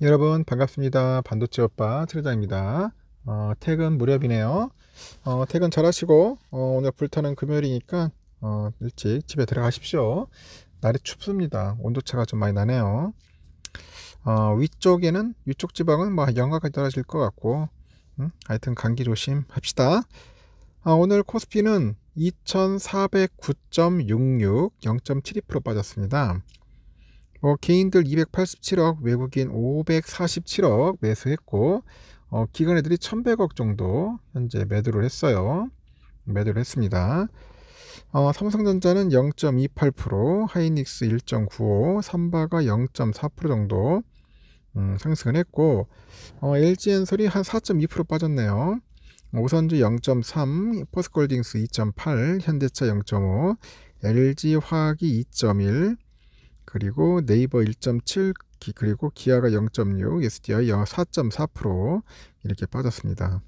여러분 반갑습니다. 반도체 오빠 트레장입니다. 퇴근 무렵이네요. 퇴근 잘 하시고 오늘 불타는 금요일이니까 일찍 집에 들어가십시오. 날이 춥습니다. 온도차가 좀 많이 나네요. 위쪽 지방은 뭐 영하까지 떨어질 것 같고 하여튼 감기 조심합시다. 오늘 코스피는 2409.66 0.72% 빠졌습니다. 개인들 287억, 외국인 547억 매수했고, 기관 애들이 1100억 정도 현재 매도를 했습니다. 삼성전자는 0.28%, 하이닉스 1.95, 삼바가 0.4% 정도 상승을 했고, LG엔솔이 한 4.2% 빠졌네요. 오선주 0.3, 포스코홀딩스 2.8, 현대차 0.5, LG화학이 2.1, 그리고 네이버 1.7, 그리고 기아가 0.6, SDI 4.4% 이렇게 빠졌습니다.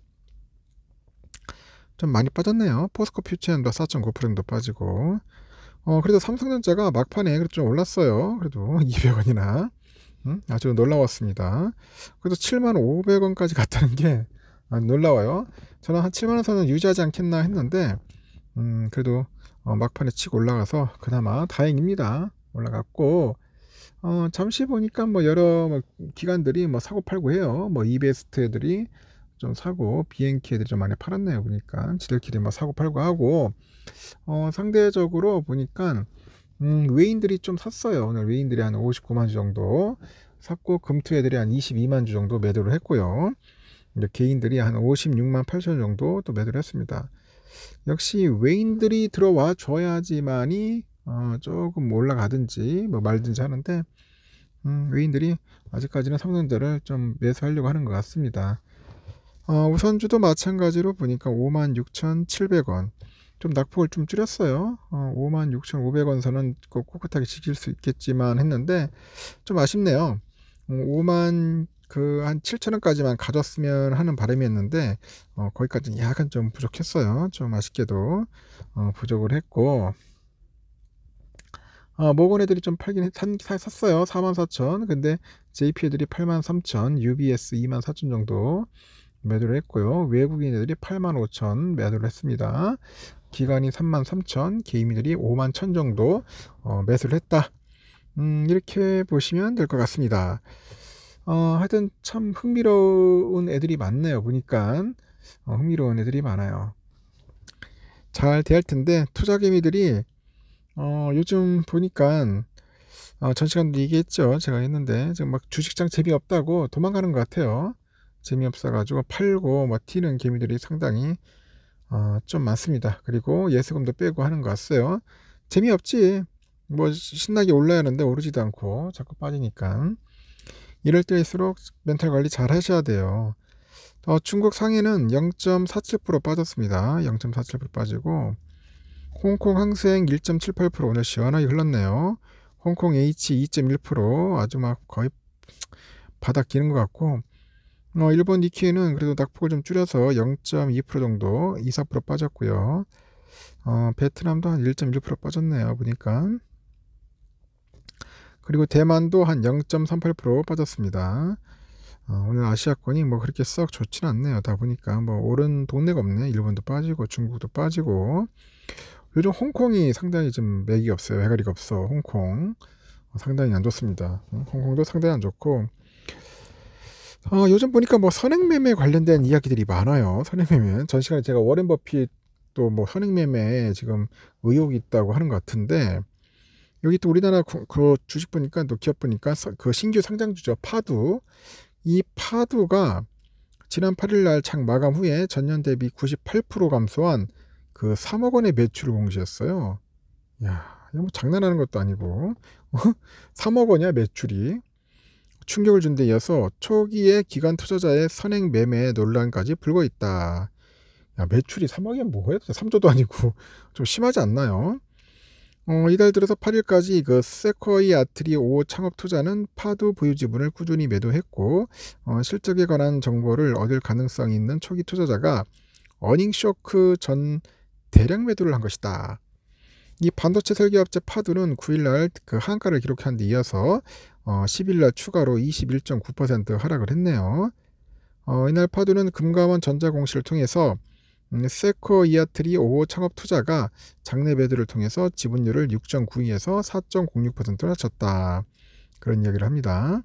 좀 많이 빠졌네요. 포스코 퓨처엔도 4.9% 정도 빠지고, 그래도 삼성전자가 막판에 그래도 좀 올랐어요. 그래도 200원이나 아주 놀라웠습니다. 그래도 75,500원까지 갔다는 게 놀라워요. 저는 한 7만원 선은 유지하지 않겠나 했는데 그래도 막판에 치고 올라가서 그나마 다행입니다. 올라갔고, 잠시 보니까 뭐 여러 기관들이 뭐 사고 팔고 해요. 뭐 이베스트 애들이 좀 사고, BNK 애들이 좀 많이 팔았네요. 보니까 지들끼리 뭐 사고 팔고 하고, 상대적으로 보니까 외인들이 좀 샀어요. 오늘 외인들이 한 59만 주 정도 샀고, 금투 애들이 한 22만 주 정도 매도를 했고요. 이제 개인들이 한 56만 8천 정도 또 매도를 했습니다. 역시 외인들이 들어와 줘야지만이 조금 올라가든지 뭐 말든지 하는데, 외인들이 아직까지는 성능들을 좀 매수하려고 하는 것 같습니다. 우선주도 마찬가지로 보니까 56,700원, 좀 낙폭을 좀 줄였어요. 56,500원 선은 꿋꿋하게 지킬 수 있겠지만 했는데 좀 아쉽네요. 5만 한 7,000원까지만 가졌으면 하는 바람이었는데 거기까지는 약간 좀 부족했어요. 좀 아쉽게도 부족을 했고, 모건 애들이 좀 팔긴 샀어요. 44,000. 근데 JP 애들이 83,000, UBS 24,000 정도 매도를 했고요. 외국인 애들이 85,000 매도를 했습니다. 기관이 33,000, 개인들이 51,000 정도 매수를 했다. 이렇게 보시면 될 것 같습니다. 하여튼 참 흥미로운 애들이 많네요. 보니까 흥미로운 애들이 많아요. 잘 돼야 할 텐데 투자 개미들이 요즘 보니까 전 시간도 얘기했죠. 제가 했는데 지금 막 주식장 재미없다고 도망가는 것 같아요. 재미없어가지고 팔고 뭐 튀는 개미들이 상당히 좀 많습니다. 그리고 예수금도 빼고 하는 것 같아요. 재미없지. 뭐 신나게 올라야 하는데 오르지도 않고 자꾸 빠지니까. 이럴 때일수록 멘탈 관리 잘 하셔야 돼요. 중국 상해는 0.47% 빠졌습니다. 0.47% 빠지고, 홍콩 항생 1.78% 오늘 시원하게 흘렀네요. 홍콩 H 2.1% 아주 막 거의 바닥 기는 것 같고, 일본 니케이는 그래도 낙폭을 좀 줄여서 0.2% 정도 2~4% 빠졌고요. 베트남도 한 1.1% 빠졌네요. 보니까. 그리고 대만도 한 0.38% 빠졌습니다. 오늘 아시아권이 뭐 그렇게 썩 좋진 않네요. 다 보니까 뭐 오른 동네가 없네. 일본도 빠지고 중국도 빠지고. 요즘 홍콩이 상당히 좀 맥이 없어요. 해가리가 없어. 홍콩 상당히 안 좋습니다. 홍콩도 상당히 안 좋고, 요즘 보니까 뭐 선행매매 관련된 이야기들이 많아요. 선행매매. 전 시간에 제가 워렌 버핏도 뭐 선행매매 지금 의혹이 있다고 하는 것 같은데, 여기 또 우리나라 그 주식 보니까 또 기업 보니까 그 신규 상장주죠. 파두. 이 파두가 지난 8일 날 장 마감 후에 전년 대비 98% 감소한 그 3억 원의 매출을 공시했어요. 야, 이거 뭐 장난하는 것도 아니고 3억 원이야 매출이. 충격을 준 데 이어서 초기에 기관 투자자의 선행 매매 논란까지 불고 있다. 야, 매출이 3억이면 뭐예요? 3조도 아니고 좀 심하지 않나요? 이달 들어서 8일까지 그 세쿼이 아트리 5 창업 투자는 파두 보유 지분을 꾸준히 매도했고, 실적에 관한 정보를 얻을 가능성이 있는 초기 투자자가 어닝 쇼크 전 대량 매도를 한 것이다. 이 반도체 설계업체 파두는 9일날 그 하한가를 기록한 데 이어서 10일 날 추가로 21.9% 하락을 했네요. 이날 파도는 금감원 전자공시를 통해서 세코이아트리 5호 창업투자가 장내 매도를 통해서 지분율을 6.92에서 4.06%로 낮췄다. 그런 이야기를 합니다.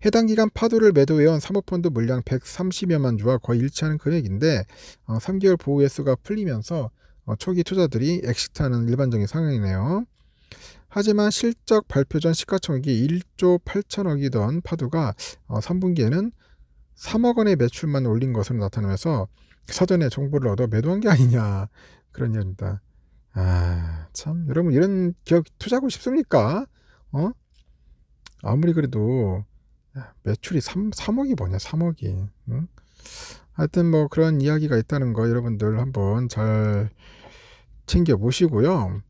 해당 기간 파도를 매도해온 사모펀드 물량 130여만 주와 거의 일치하는 금액인데 3개월 보호 예수가 풀리면서 초기 투자들이 엑시트하는 일반적인 상황이네요. 하지만 실적 발표 전 시가총액이 1조 8천억이던 파도가 3분기에는 3억 원의 매출만 올린 것으로 나타나면서 사전에 정보를 얻어 매도한 게 아니냐, 그런 이야기입니다. 참 여러분, 이런 기업 투자하고 싶습니까? 아무리 그래도 매출이 3억이 뭐냐, 3억이. 응? 하여튼 뭐 그런 이야기가 있다는 거 여러분들 한번 잘 챙겨 보시고요.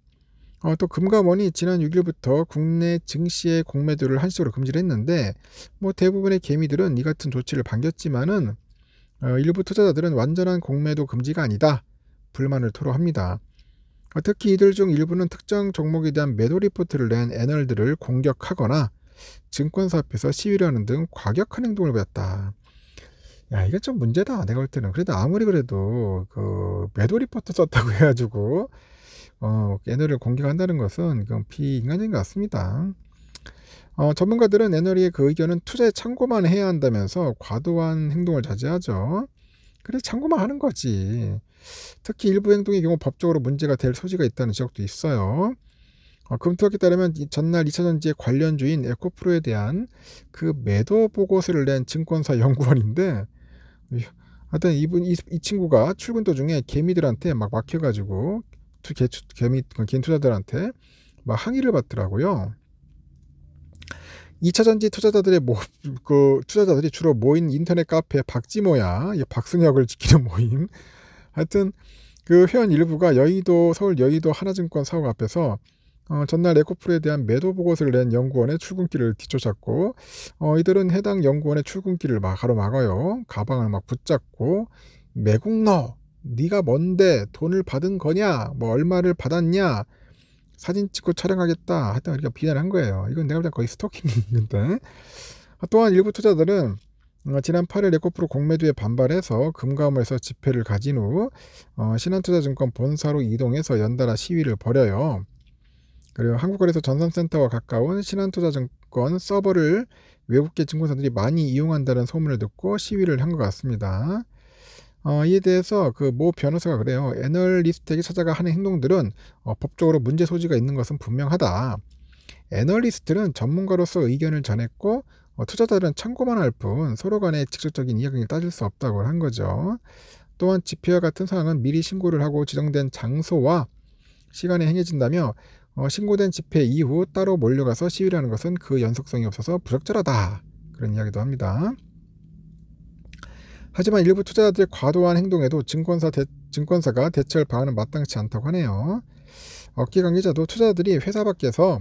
또 금감원이 지난 6일부터 국내 증시의 공매도를 한시적으로 금지를 했는데 뭐 대부분의 개미들은 이 같은 조치를 반겼지만은 일부 투자자들은 완전한 공매도 금지가 아니다, 불만을 토로합니다. 특히 이들 중 일부는 특정 종목에 대한 매도 리포트를 낸 애널들을 공격하거나 증권사 앞에서 시위를 하는 등 과격한 행동을 보였다. 야, 이게 좀 문제다, 내가 볼 때는. 그래도 아무리 그래도 그 매도 리포트 썼다고 해가지고 애널을 공격한다는 것은 그건 비인간적인 것 같습니다. 전문가들은 애널의 그 의견은 투자에 참고만 해야 한다면서 과도한 행동을 자제하죠. 그래서 참고만 하는 거지. 특히 일부 행동의 경우 법적으로 문제가 될 소지가 있다는 지적도 있어요. 금토학에 따르면 전날 2차전지의 관련주인 에코프로에 대한 그 매도 보고서를 낸 증권사 연구원인데, 하여튼 이 친구가 출근 도중에 개미들한테 막 막혀가지고 개인 투자들한테 막 항의를 받더라고요. 2차전지 투자자들의 투자자들이 주로 모인 인터넷 카페 박지모야, 박승혁을 지키는 모임. 하여튼 그 회원 일부가 서울 여의도 하나증권 사옥 앞에서 전날 에코프로에 대한 매도 보고서를 낸 연구원의 출근길을 뒤쫓았고, 이들은 해당 연구원의 출근길을 막 가로막아요. 가방을 막 붙잡고, 매국노, 네가 뭔데 돈을 받은 거냐, 뭐 얼마를 받았냐, 사진 찍고 촬영하겠다, 하여튼 우리가 비난을 한 거예요. 이건 내가 볼 때 거의 스토킹인데. 또한 일부 투자자들은 지난 8일 에코프로 공매도에 반발해서 금감원에서 집회를 가진 후 신한투자증권 본사로 이동해서 연달아 시위를 벌여요. 그리고 한국거래소 전산센터와 가까운 신한투자증권 서버를 외국계 증권사들이 많이 이용한다는 소문을 듣고 시위를 한 것 같습니다. 이에 대해서 그 모 변호사가 그래요. 애널리스트에게 찾아가 하는 행동들은 법적으로 문제 소지가 있는 것은 분명하다. 애널리스트는 전문가로서 의견을 전했고 투자자들은 참고만 할 뿐 서로 간의 직접적인 이야기를 따질 수 없다고 한 거죠. 또한 집회와 같은 상황은 미리 신고를 하고 지정된 장소와 시간에 행해진다며 신고된 집회 이후 따로 몰려가서 시위를 하는 것은 그 연속성이 없어서 부적절하다, 그런 이야기도 합니다. 하지만 일부 투자자들의 과도한 행동에도 증권사가 대처할 방안은 마땅치 않다고 하네요. 업계 관계자도 투자자들이 회사 밖에서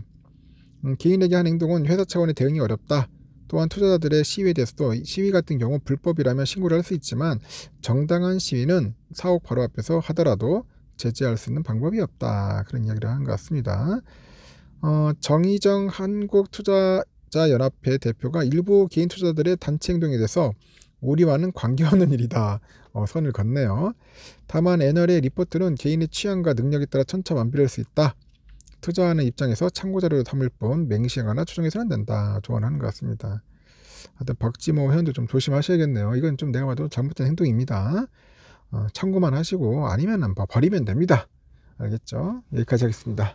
개인에게 한 행동은 회사 차원의 대응이 어렵다. 또한 투자자들의 시위에 대해서도 시위 같은 경우 불법이라면 신고를 할 수 있지만 정당한 시위는 사옥 바로 앞에서 하더라도 제재할 수 있는 방법이 없다, 그런 이야기를 한 것 같습니다. 정의정 한국투자자연합회 대표가 일부 개인 투자자들의 단체 행동에 대해서 우리와는 관계없는 일이다, 선을 걷네요. 다만 애널의 리포트는 개인의 취향과 능력에 따라 천차만별일 수 있다. 투자하는 입장에서 참고자료로 삼을 뿐 맹시하거나 추정해서는 안 된다, 조언하는 것 같습니다. 하여튼 박지모 회원도 좀 조심하셔야겠네요. 이건 좀 내가 봐도 잘못된 행동입니다. 참고만 하시고 아니면 버리면 됩니다. 알겠죠? 여기까지 하겠습니다.